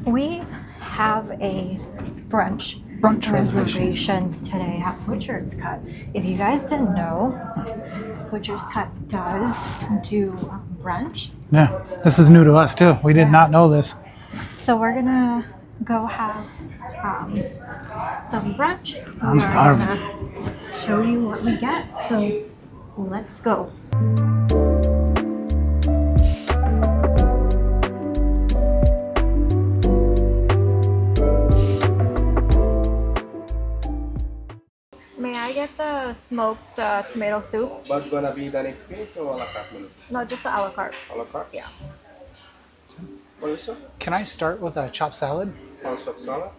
We have a brunch reservation today at Butcher's Cut. If you guys didn't know, Butcher's Cut does do brunch. Yeah, this is new to us too. We did not know this. So we're gonna go have some brunch. I'm starving. Gonna show you what we get. So let's go. May I get the smoked tomato soup? But gonna be the next piece or a la carte menu? No, just the a la carte. A la carte? Yeah. What is it? Can I start with a chopped salad? One-stop salad?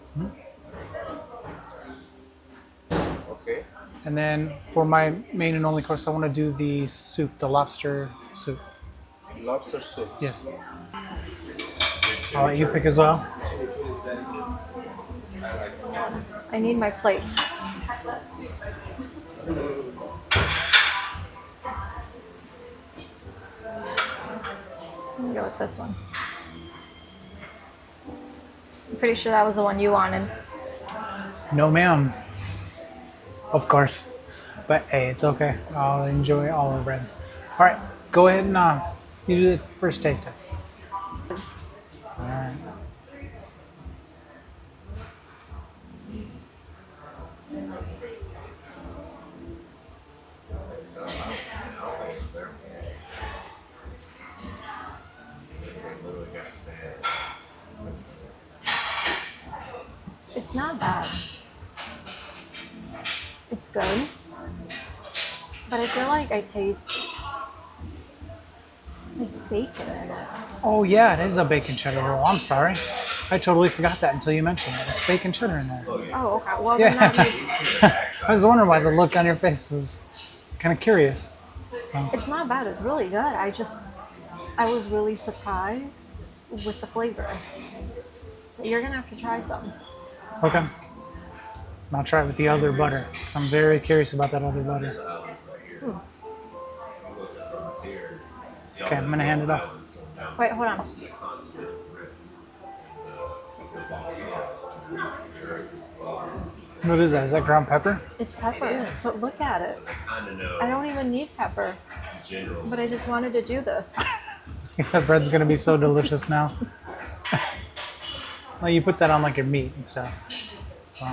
Okay. And then for my main and only course, I want to do the soup, the lobster soup. Lobster soup. Yes. I'll let you pick as well. I need my plate. I'm gonna go with this one. I'm pretty sure that was the one you wanted. No, ma'am. Of course. But hey, it's okay. I'll enjoy all the breads. All right, go ahead and you do the first taste test. All right. It's not bad. It's good. But I feel like I taste like bacon in it. Oh yeah, it is a bacon cheddar roll. I'm sorry. I totally forgot that until you mentioned it. It's bacon cheddar in there. Oh, okay. Well, Yeah. then that makes... I was wondering why the look on your face was kind of curious. So, It's not bad. It's really good. I was really surprised with the flavor. You're gonna have to try some. okay. I'll try it with the other butter because I'm very curious about that other butter. Okay, I'm gonna hand it off. Wait, hold on. What is that? Is that ground pepper? It's pepper. But look at it. I don't even need pepper. But I just wanted to do this. That bread's gonna be so delicious now. Well, you put that on like your meat and stuff. So.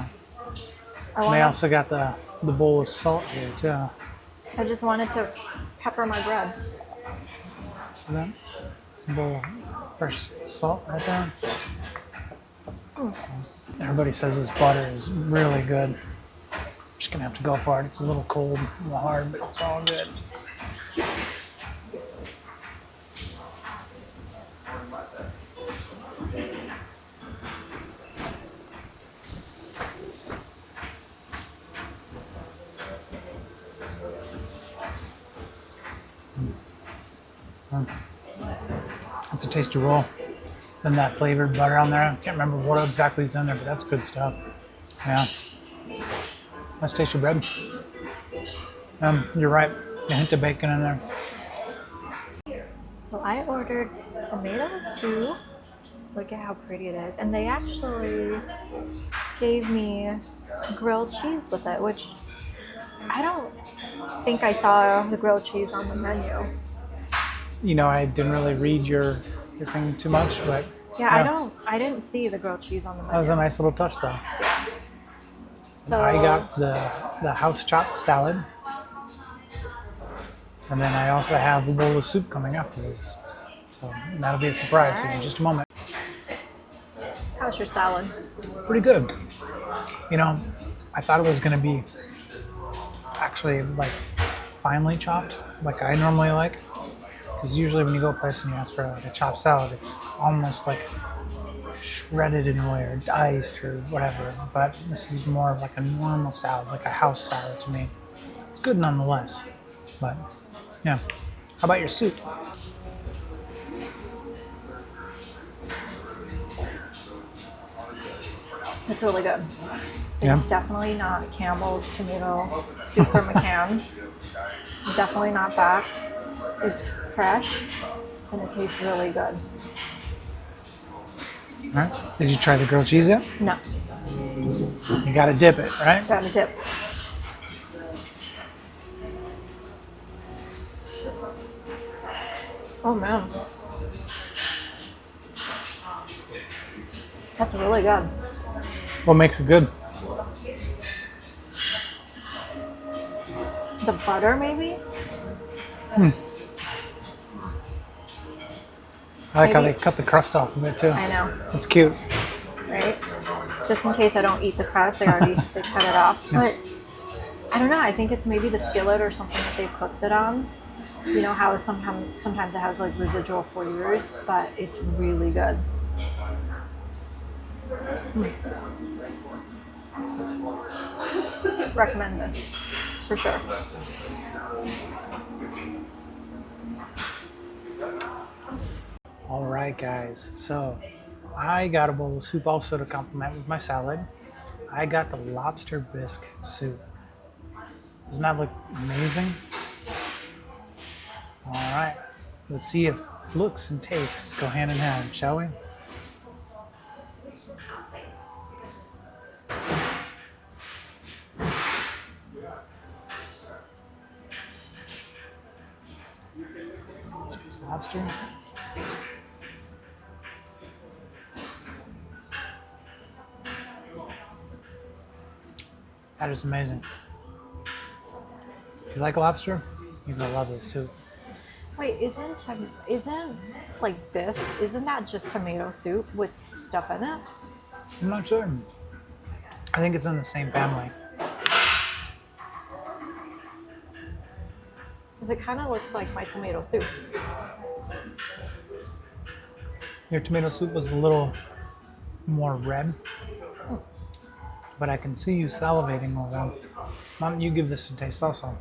They also got the bowl of salt here too. I just wanted to pepper my bread. See that? It's a bowl of fresh salt right there. So, everybody says this butter is really good. I'm just gonna have to go for it. It's a little cold, a little hard, but it's all good. It's a tasty roll. Then that flavored butter on there. I can't remember what exactly is in there, but that's good stuff. Yeah. Nice tasty bread. You're right. A hint of bacon in there. So I ordered tomato soup. Look at how pretty it is. And they actually gave me grilled cheese with it, which I don't think I saw the grilled cheese on the menu. You know, I didn't really read your thing too much, but Yeah, I didn't see the grilled cheese on the menu. that was a nice little touch though. So I got the house chopped salad. And then I also have a bowl of soup coming afterwards. So that'll be a surprise in just a moment. how's your salad? Pretty good. You know, I thought it was gonna be actually like finely chopped, like I normally like. Because usually when you go a place and you ask for like a chopped salad, it's almost like shredded in a way or diced or whatever. But this is more of like a normal salad, like a house salad to me. It's good nonetheless. But yeah. How about your soup? It's really good. Yeah. It's definitely not Campbell's tomato soup from McCann. Definitely not that. It's fresh and it tastes really good. Right? Did you try the grilled cheese yet? No, You gotta dip it, right? gotta dip. Oh man, that's really good. What makes it good? The butter, maybe? I like how Maybe. they cut the crust off of it too. I know, It's cute. right? Just in case I don't eat the crust, they already they cut it off. But I don't know. I think it's maybe the skillet or something that they cooked it on. You know how sometimes it has like residual flavors, but it's really good. Recommend this for sure. All right, guys. So I got a bowl of soup also to complement with my salad. I got the lobster bisque soup. Doesn't that look amazing? All right. Let's see if looks and tastes go hand in hand, shall we? This piece of lobster. That is amazing. If you like lobster, you're gonna love this soup. Wait, isn't like bisque? Isn't that just tomato soup with stuff in it? I'm not sure. I think it's in the same family. Because it kind of looks like my tomato soup. Your tomato soup was a little more red, but I can see you salivating over them. Why don't you give this a taste also?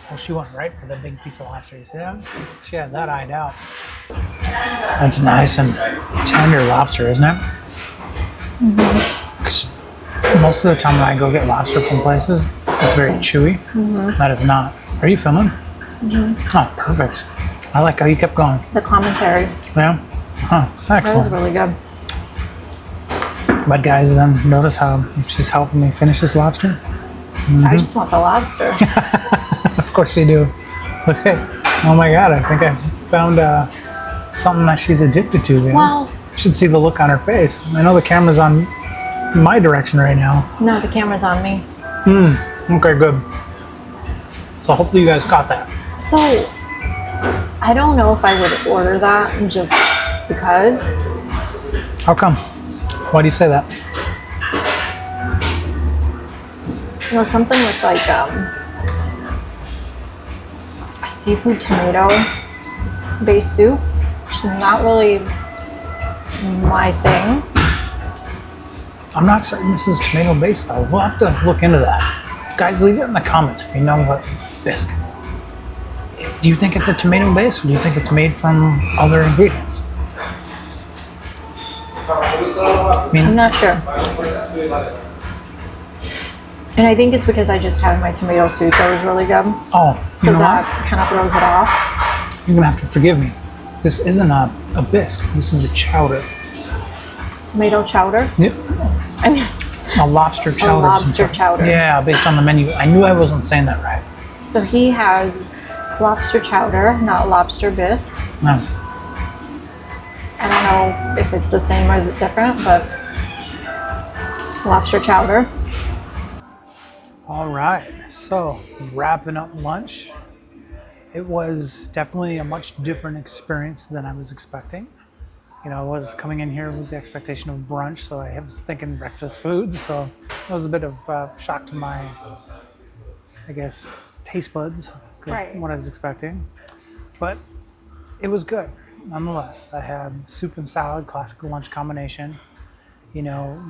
Well, she went right for the big piece of lobster. You see that? She had that eyed out. That's nice and tender lobster, isn't it? Mm-hmm. 'Cause most of the time when I go get lobster from places, it's very chewy. Mm-hmm. That is not. Are you filming? Mm-hmm. Oh, perfect. I like how you kept going. The commentary. Yeah? Huh. Excellent. That was really good. But guys, then notice how she's helping me finish this lobster? I just want the lobster. Of course you do. Look at, oh my god, I think I found something that she's addicted to. You Well- you should see the look on her face. I know the camera's on my direction right now. No, the camera's on me. Okay, good. So hopefully you guys caught that. So, I don't know if I would order that just because. How come? Why do you say that? You know, something with like a seafood tomato based soup, which is not really my thing. I'm not certain this is tomato based though. We'll have to look into that. Guys, leave it in the comments if you know what bisque. Do you think it's a tomato base or do you think it's made from other ingredients? I I'm mean, not sure. And I think it's because I just had my tomato soup that was really good. oh, you So know that what? kind of throws it off. You're gonna have to forgive me. This isn't a bisque. This is a chowder. Tomato chowder. Yep. I mean, A lobster chowder. of some lobster sort. chowder. Yeah, based on the menu. I knew I wasn't saying that right. so he has lobster chowder, not lobster bisque. No. I don't know if it's the same or different, but lobster chowder. All right, so wrapping up lunch. It was definitely a much different experience than I was expecting. You know, I was coming in here with the expectation of brunch, so I was thinking breakfast foods. So it was a bit of shock to my, I guess, taste buds, Right. what I was expecting. But it was good, nonetheless. I had soup and salad, classic lunch combination. You know,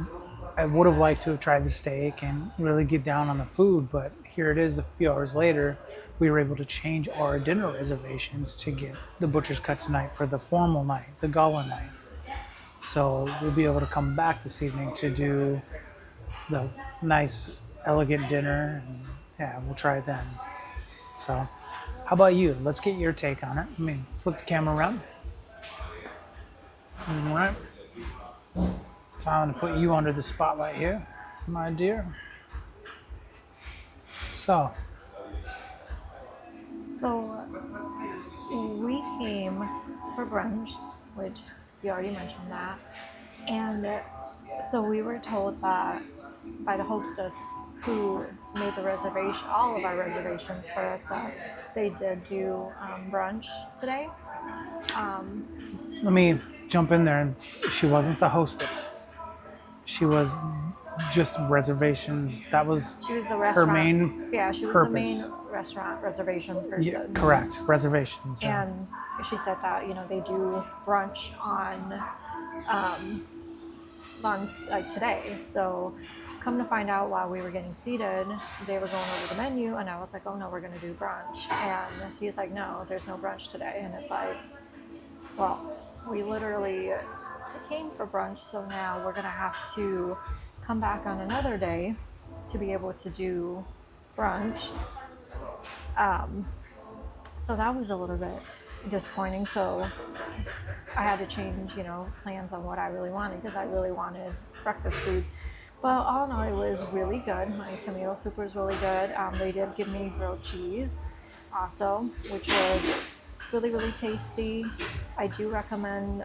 I would have liked to have tried the steak and really get down on the food, but here it is a few hours later. We were able to change our dinner reservations to get the butcher's cut tonight for the formal night, the gala night. So we'll be able to come back this evening to do the nice, elegant dinner. And yeah, we'll try it then. So How about you? Let's get your take on it. Let me flip the camera around. All right. Time to put you under the spotlight here, my dear. So, we came for brunch, which you already mentioned that. And so we were told that by the hostess who made the reservation, all of our reservations for us, that they did do brunch today. let me jump in there. She wasn't the hostess. She was just reservations. That was She was the her restaurant. main Yeah, she was purpose. the main restaurant reservation person. Yeah, correct. Reservations. Yeah. And she said that they do brunch on like today. So come to find out, while we were getting seated, they were going over the menu, and I was like, oh no, we're going to do brunch. And he's like, no, there's no brunch today. And it's like, well, we literally came for brunch, so now we're going to have to come back on another day to be able to do brunch. So that was a little bit disappointing. So I had to change, plans on what I really wanted, because I really wanted breakfast food. But all in all, it was really good. My tomato soup was really good. They did give me grilled cheese also, which was really, really tasty. I do recommend,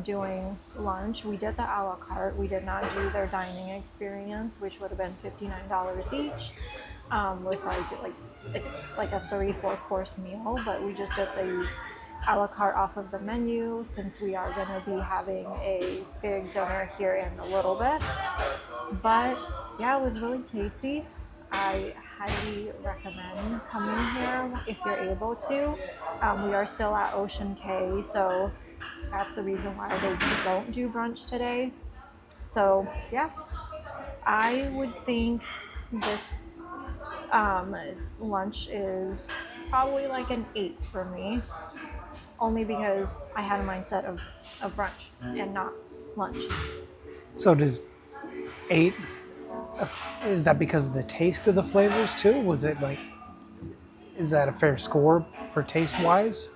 doing lunch. We did the a la carte. We did not do their dining experience, which would have been $59 each, with like a 3-4 course meal. But we just did the a la carte off of the menu, since we are going to be having a big dinner here in a little bit. But yeah, it was really tasty. I highly recommend coming here if you're able to. We are still at Ocean Cay, so that's the reason why they don't do brunch today. So yeah, I would think this lunch is probably like an 8 for me, only because I had a mindset of brunch and not lunch. So does 8, is that because of the taste of the flavors too? Was it like, is that a fair score for taste wise?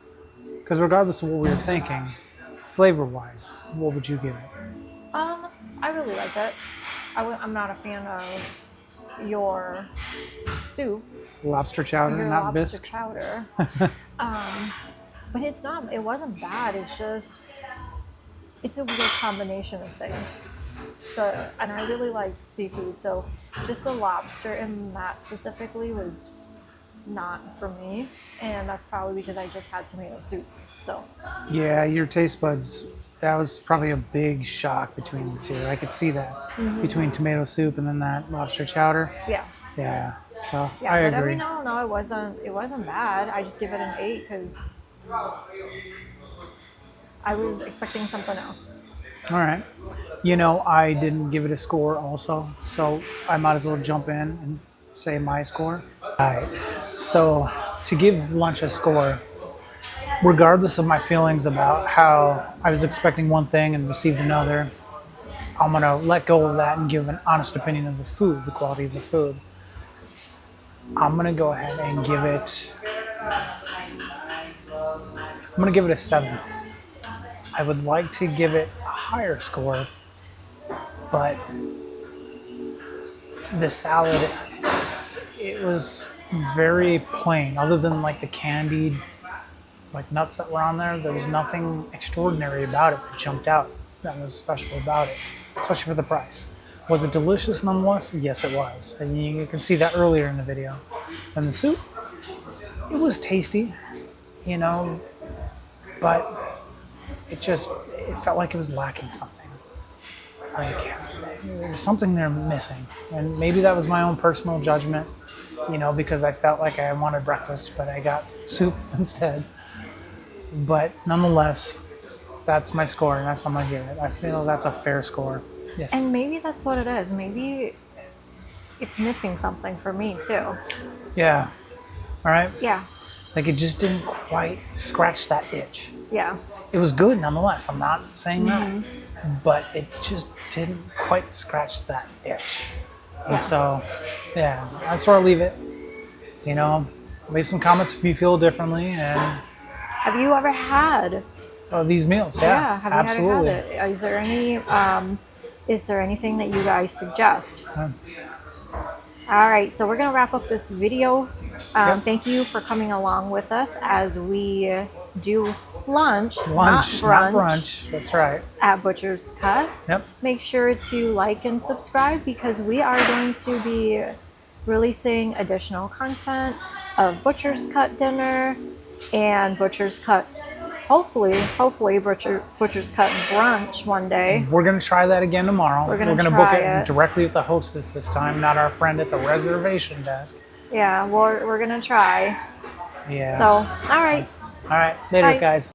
Because regardless of what we were thinking, flavor wise, what would you give it? I really like it. I'm not a fan of your soup, Lobster chowder, your not lobster bisque. chowder. But it wasn't bad. It's a weird combination of things. And I really like seafood, so just the lobster and that specifically was not for me, and that's probably because I just had tomato soup. So Yeah, your taste buds, that was probably a big shock between the two. I could see that between tomato soup and then that lobster chowder. yeah, Yeah, so yeah. I But agree. no, it wasn't bad. I just give it an 8 because I was expecting something else. All right. I didn't give it a score also, so I might as well jump in and say my score. All right. So to give lunch a score, regardless of my feelings about how I was expecting one thing and received another, I'm going to let go of that and give an honest opinion of the food, the quality of the food. I'm going to go ahead and give it, a 7. I would like to give it a higher score, but the salad, it was very plain. Other than like the candied like nuts that were on there, there was nothing extraordinary about it that jumped out that was special about it, especially for the price. Was it delicious nonetheless? Yes, it was. And you can see that earlier in the video. And the soup, it was tasty, but it felt like it was lacking something. Like there was something there missing. And maybe that was my own personal judgment, because I felt like I wanted breakfast, but I got soup instead. But nonetheless, that's my score, and that's what I'm gonna give it. I feel that's a fair score. Yes. And maybe that's what it is. Maybe it's missing something for me too. Yeah. All right. Yeah. Like it just didn't quite scratch that itch. Yeah. It was good nonetheless. I'm not saying that, but it just didn't quite scratch that itch. And so, yeah, that's where I'll leave it. Leave some comments if you feel differently, and Have you ever had? these meals. Yeah, Have absolutely. you ever had it? Is there any? Is there anything that you guys suggest? All right, so we're gonna wrap up this video. Yep. Thank you for coming along with us as we do lunch, Lunch, not not brunch. That's right. at Butcher's Cut. Yep. Make sure to like and subscribe because we are going to be releasing additional content of Butcher's Cut dinner and Butcher's Cut, hopefully Butcher's Cut brunch one day. We're gonna try that again tomorrow. We're gonna book try it it. directly with the hostess this time, not our friend at the reservation desk. Yeah, we're gonna try. Yeah. So, all right. All right. Later, Bye. guys.